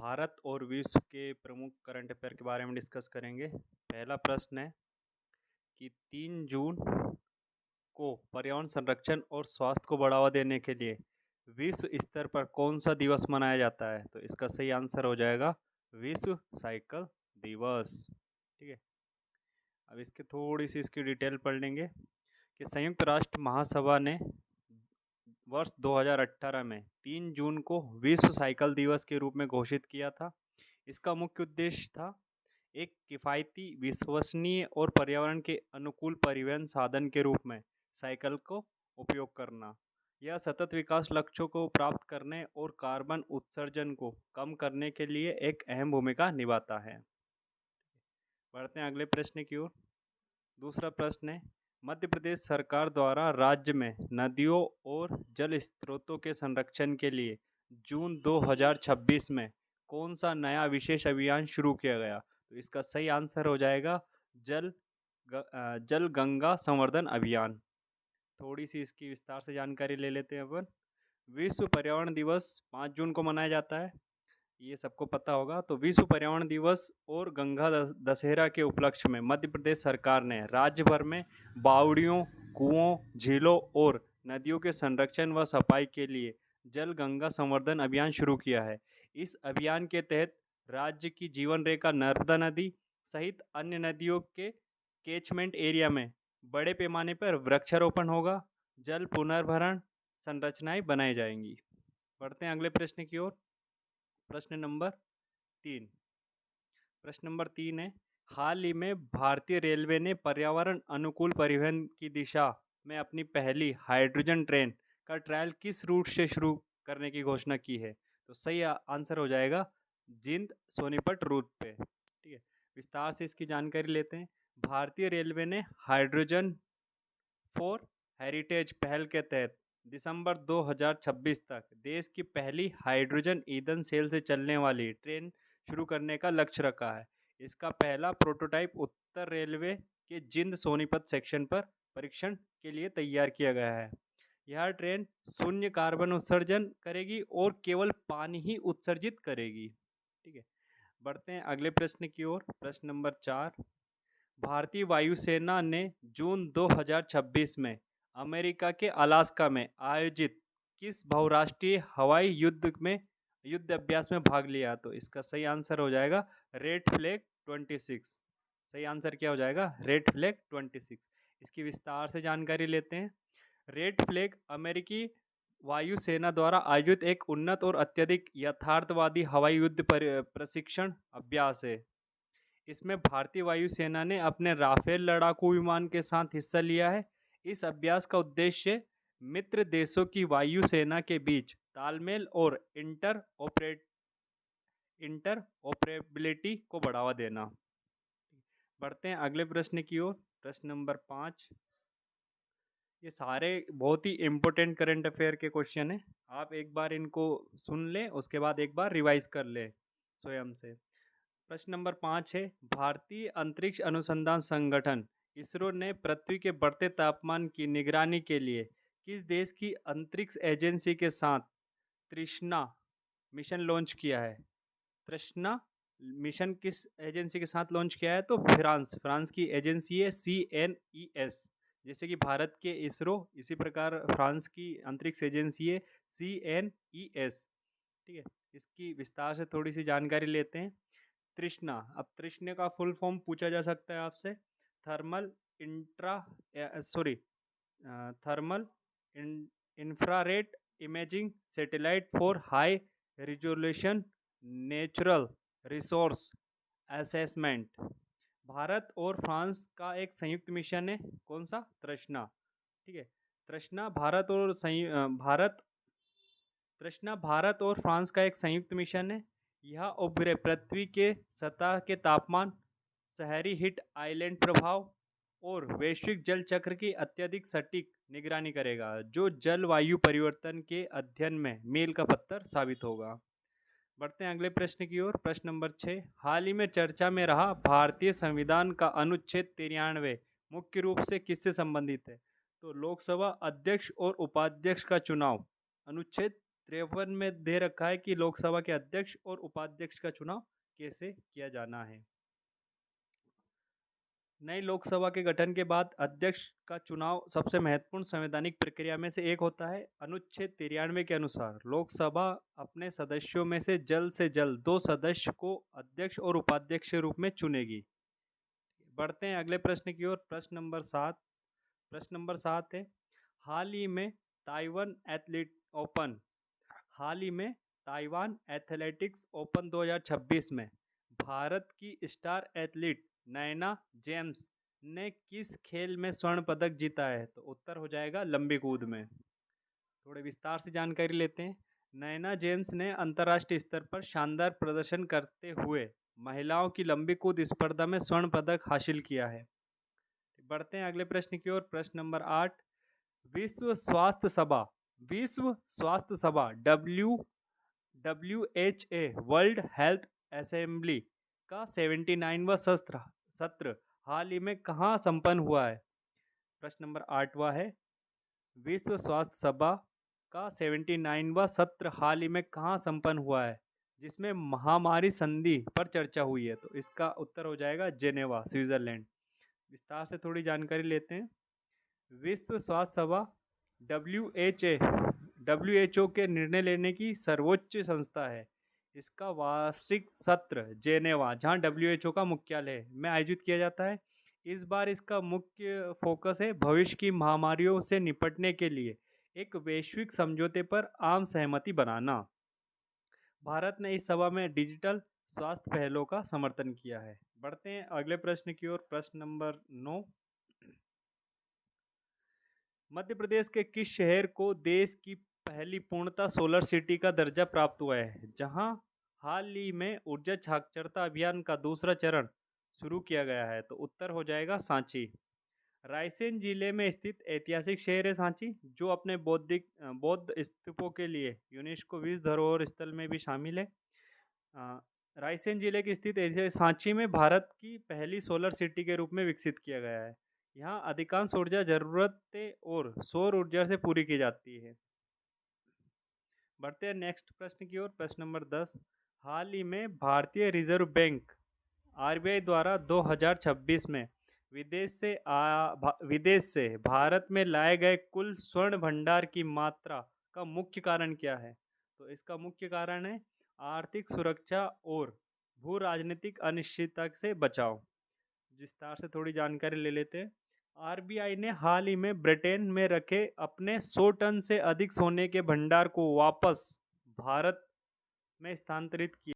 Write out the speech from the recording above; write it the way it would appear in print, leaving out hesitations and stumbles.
भारत और विश्व के प्रमुख करंट अफेयर के बारे में डिस्कस करेंगे। पहला प्रश्न है कि 3 जून को पर्यावरण संरक्षण और स्वास्थ्य को बढ़ावा देने के लिए विश्व स्तर पर कौन सा दिवस मनाया जाता है? तो इसका सही आंसर हो जाएगा विश्व साइकिल दिवस। ठीक है, अब इसके थोड़ी सी इसकी डिटेल पढ़ लेंगे कि संयुक्त राष्ट्र महासभा ने वर्ष 2018 में 3 जून को विश्व साइकिल दिवस के रूप में घोषित किया था। इसका मुख्य उद्देश्य था एक किफ़ायती, विश्वसनीय और पर्यावरण के अनुकूल परिवहन साधन के रूप में साइकिल को उपयोग करना। यह सतत विकास लक्ष्यों को प्राप्त करने और कार्बन उत्सर्जन को कम करने के लिए एक अहम भूमिका निभाता है। बढ़ते हैं अगले प्रश्न की ओर। दूसरा प्रश्न है, मध्य प्रदेश सरकार द्वारा राज्य में नदियों और जल स्रोतों के संरक्षण के लिए जून 2026 में कौन सा नया विशेष अभियान शुरू किया गया? तो इसका सही आंसर हो जाएगा जल गंगा संवर्धन अभियान। थोड़ी सी इसकी विस्तार से जानकारी ले लेते हैं अपन। विश्व पर्यावरण दिवस 5 जून को मनाया जाता है, ये सबको पता होगा। तो विश्व पर्यावरण दिवस और गंगा दशहरा के उपलक्ष्य में मध्य प्रदेश सरकार ने राज्य भर में बावड़ियों, कुओं, झीलों और नदियों के संरक्षण व सफाई के लिए जल गंगा संवर्धन अभियान शुरू किया है। इस अभियान के तहत राज्य की जीवन रेखा नर्मदा नदी सहित अन्य नदियों के कैचमेंट एरिया में बड़े पैमाने पर वृक्षारोपण होगा, जल पुनर्भरण संरचनाएं बनाई जाएंगी। बढ़ते हैं अगले प्रश्न की ओर। प्रश्न नंबर 3। प्रश्न नंबर 3 है, हाल ही में भारतीय रेलवे ने पर्यावरण अनुकूल परिवहन की दिशा में अपनी पहली हाइड्रोजन ट्रेन का ट्रायल किस रूट से शुरू करने की घोषणा की है? तो सही आंसर हो जाएगा जिंद सोनीपत रूट पे। ठीक है, विस्तार से इसकी जानकारी लेते हैं। भारतीय रेलवे ने हाइड्रोजन फॉर हेरिटेज पहल के तहत दिसंबर 2026 तक देश की पहली हाइड्रोजन ईंधन सेल से चलने वाली ट्रेन शुरू करने का लक्ष्य रखा है। इसका पहला प्रोटोटाइप उत्तर रेलवे के जिंद सोनीपत सेक्शन पर परीक्षण के लिए तैयार किया गया है। यह ट्रेन शून्य कार्बन उत्सर्जन करेगी और केवल पानी ही उत्सर्जित करेगी। ठीक है, बढ़ते हैं अगले प्रश्न की ओर। प्रश्न नंबर 4। भारतीय वायुसेना ने जून 2026 में अमेरिका के अलास्का में आयोजित किस बहुराष्ट्रीय हवाई युद्ध अभ्यास में भाग लिया? तो इसका सही आंसर हो जाएगा रेड फ्लैग 26। सही आंसर क्या हो जाएगा? Red flag 26। इसकी विस्तार से जानकारी लेते हैं। रेड फ्लैग अमेरिकी वायुसेना द्वारा आयोजित एक उन्नत और अत्यधिक यथार्थवादी हवाई युद्ध प्रशिक्षण अभ्यास है। इसमें भारतीय वायुसेना ने अपने राफेल लड़ाकू विमान के साथ हिस्सा लिया है। इस अभ्यास का उद्देश्य मित्र देशों की वायुसेना के बीच तालमेल और इंटरऑपरेबिलिटी को बढ़ावा देना। बढ़ते हैं अगले प्रश्न की ओर। प्रश्न नंबर 5। ये सारे बहुत ही इम्पोर्टेंट करंट अफेयर के क्वेश्चन हैं। आप एक बार इनको सुन लें, उसके बाद एक बार रिवाइज कर लें स्वयं से। प्रश्न नंबर 5 है, भारतीय अंतरिक्ष अनुसंधान संगठन इसरो ने पृथ्वी के बढ़ते तापमान की निगरानी के लिए किस देश की अंतरिक्ष एजेंसी के साथ तृष्णा मिशन लॉन्च किया है? तृष्णा मिशन किस एजेंसी के साथ लॉन्च किया है? तो फ्रांस की एजेंसी है CNES। जैसे कि भारत के इसरो, इसी प्रकार फ्रांस की अंतरिक्ष एजेंसी है CNES। ठीक है, इसकी विस्तार से थोड़ी सी जानकारी लेते हैं। तृष्णा, अब तृष्णा का फुल फॉर्म पूछा जा सकता है आपसे। Thermal thermal infrared imaging satellite for high resolution natural resource assessment. Bharat और फ्रांस का एक संयुक्त मिशन है। कौन सा? तृष्णा। ठीक है, तृष्णा भारत और फ्रांस का एक संयुक्त मिशन है। यह उपग्रह पृथ्वी के सतह के तापमान, शहरी हिट आइलैंड प्रभाव और वैश्विक जल चक्र की अत्यधिक सटीक निगरानी करेगा, जो जलवायु परिवर्तन के अध्ययन में मील का पत्थर साबित होगा। बढ़ते हैं अगले प्रश्न की ओर। प्रश्न नंबर 6। हाल ही में चर्चा में रहा भारतीय संविधान का अनुच्छेद 93 मुख्य रूप से किससे संबंधित है? तो लोकसभा अध्यक्ष और उपाध्यक्ष का चुनाव अनुच्छेद 53 में दे रखा है कि लोकसभा के अध्यक्ष और उपाध्यक्ष का चुनाव कैसे किया जाना है। नई लोकसभा के गठन के बाद अध्यक्ष का चुनाव सबसे महत्वपूर्ण संवैधानिक प्रक्रिया में से एक होता है। अनुच्छेद 93 के अनुसार लोकसभा अपने सदस्यों में से जल्द 2 सदस्य को अध्यक्ष और उपाध्यक्ष के रूप में चुनेगी। बढ़ते हैं अगले प्रश्न की ओर। प्रश्न नंबर 7 है, हाल ही में ताइवान एथलेटिक्स ओपन 2026 में भारत की स्टार एथलीट नैना जेम्स ने किस खेल में स्वर्ण पदक जीता है? तो उत्तर हो जाएगा लंबी कूद में। थोड़े विस्तार से जानकारी लेते हैं। नैना जेम्स ने अंतर्राष्ट्रीय स्तर पर शानदार प्रदर्शन करते हुए महिलाओं की लंबी कूद स्पर्धा में स्वर्ण पदक हासिल किया है। बढ़ते हैं अगले प्रश्न की ओर। प्रश्न नंबर 8, विश्व स्वास्थ्य सभा WHA वर्ल्ड हेल्थ असेंबली का 79वां सत्र हाल ही में कहाँ संपन्न हुआ है? प्रश्न नंबर 8वां है, विश्व स्वास्थ्य सभा का 79वां सत्र हाल ही में कहाँ संपन्न हुआ है जिसमें महामारी संधि पर चर्चा हुई है? तो इसका उत्तर हो जाएगा जेनेवा, स्विट्जरलैंड। विस्तार से थोड़ी जानकारी लेते हैं। विश्व स्वास्थ्य सभा WHO के निर्णय लेने की सर्वोच्च संस्था है। इसका वार्षिक सत्र जेनेवा, जहां WHO का मुख्यालय है, में आयोजित किया जाता है। इस बार इसका मुख्य फोकस है भविष्य की महामारियों से निपटने के लिए एक वैश्विक समझौते पर आम सहमति बनाना। भारत ने इस सभा में डिजिटल स्वास्थ्य पहलों का समर्थन किया है। बढ़ते हैं अगले प्रश्न की ओर। प्रश्न नंबर 9, मध्य प्रदेश के किस शहर को देश की पहली पूर्णतः सोलर सिटी का दर्जा प्राप्त हुआ है, जहां हाल ही में ऊर्जा साक्षरता अभियान का दूसरा चरण शुरू किया गया है? तो उत्तर हो जाएगा सांची। रायसेन जिले में स्थित ऐतिहासिक शहर है सांची, जो अपने बौद्ध स्तूपों के लिए यूनेस्को विश्व धरोहर स्थल में भी शामिल है। रायसेन जिले के स्थित ऐतिहासिक सांची में भारत की पहली सोलर सिटी के रूप में विकसित किया गया है। यहाँ अधिकांश ऊर्जा जरूरतें और सौर ऊर्जा से पूरी की जाती है। बढ़ते हैं नेक्स्ट प्रश्न की ओर। प्रश्न नंबर 10, हाल ही में भारतीय रिजर्व बैंक RBI द्वारा 2026 में विदेश से भारत में लाए गए कुल स्वर्ण भंडार की मात्रा का मुख्य कारण क्या है? तो इसका मुख्य कारण है आर्थिक सुरक्षा और भू राजनीतिक अनिश्चितता से बचाव। विस्तार से थोड़ी जानकारी ले लेते हैं। RBI ने हाल ही में ब्रिटेन में रखे अपने 100 टन से अधिक सोने के भंडार को वापस भारत में स्थानांतरित किया।